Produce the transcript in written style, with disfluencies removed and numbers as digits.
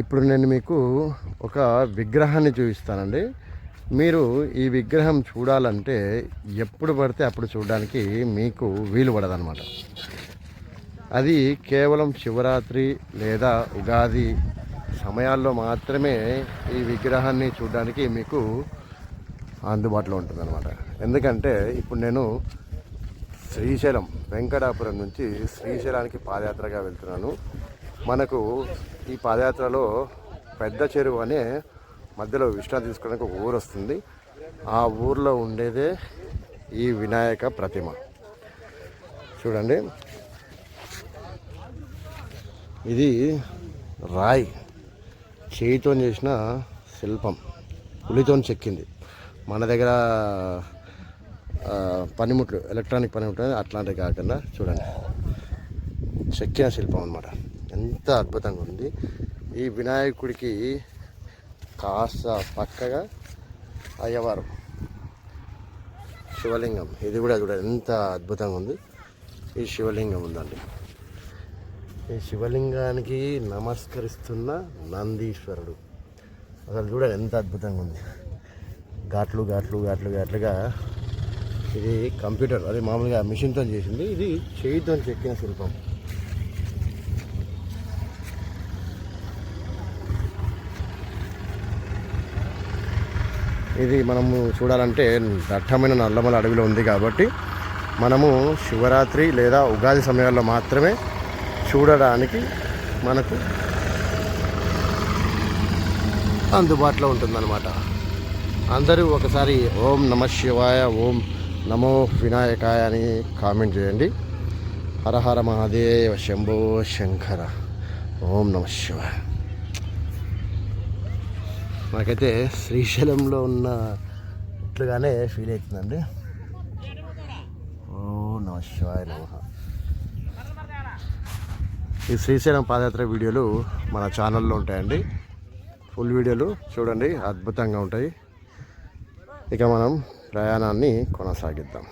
ఇప్పుడు నేను మీకు ఒక విగ్రహాన్ని చూపిస్తానండి. మీరు ఈ విగ్రహం చూడాలంటే ఎప్పుడు పడితే అప్పుడు చూడడానికి మీకు వీలు పడదన్నమాట. అది కేవలం శివరాత్రి లేదా ఉగాది సమయాల్లో మాత్రమే ఈ విగ్రహాన్ని చూడడానికి మీకు అందుబాటులో ఉంటుందన్నమాట. ఎందుకంటే ఇప్పుడు నేను శ్రీశైలం వెంకటాపురం నుంచి శ్రీశైలానికి పాదయాత్రగా వెళ్తున్నాను. మనకు ఈ పాదయాత్రలో పెద్ద చెరువు అనే మధ్యలో విశ్రాంతి తీసుకోవడానికి ఒక ఊరు వస్తుంది. ఆ ఊర్లో ఉండేదే ఈ వినాయక ప్రతిమ. చూడండి, ఇది రాయి చేయితో చేసిన శిల్పం, పులితో చెక్కింది. మన దగ్గర పనిముట్లు, ఎలక్ట్రానిక్ పనిముట్లు అట్లాంటివి కాకుండా చూడండి, చెక్కిన శిల్పం అన్నమాట. ఎంత అద్భుతంగా ఉంది. ఈ వినాయకుడికి కాస్త పక్కగా అయ్యవారు శివలింగం, ఇది కూడా చూడండి ఎంత అద్భుతంగా ఉంది. ఈ శివలింగం ఉందండి. ఈ శివలింగానికి నమస్కరిస్తున్న నందీశ్వరుడు. అసలు చూడండి ఎంత అద్భుతంగా ఉంది. ఘాట్లు ఘాట్లు ఘాట్లు ఘాట్లుగా. ఇది కంప్యూటర్, అది మామూలుగా మిషన్తో చేసింది. ఇది చేయితో చెక్కిన శిల్పం. ఇది మనము చూడాలంటే దట్టమైన నల్లమల అడవిలో ఉంది కాబట్టి మనము శివరాత్రి లేదా ఉగాది సమయాల్లో మాత్రమే చూడడానికి మనకు అందుబాటులో ఉంటుందన్నమాట. అందరూ ఒకసారి ఓం నమ శివాయ, ఓం నమో వినాయకాయ అని కామెంట్ చేయండి. హర హర మహాదేవ, శంభో శంకర, ఓం నమ శివాయ. నాకైతే శ్రీశైలంలో ఉన్న ఇట్లుగానే ఫీల్ అవుతుందండి. ఓం నమ శివాయ నమః. ఈ శ్రీశైలం పాదయాత్ర వీడియోలు మన ఛానల్లో ఉంటాయండి. ఫుల్ వీడియోలు చూడండి, అద్భుతంగా ఉంటాయి. ఇక మనం ప్రయాణాన్ని కొనసాగిద్దాం.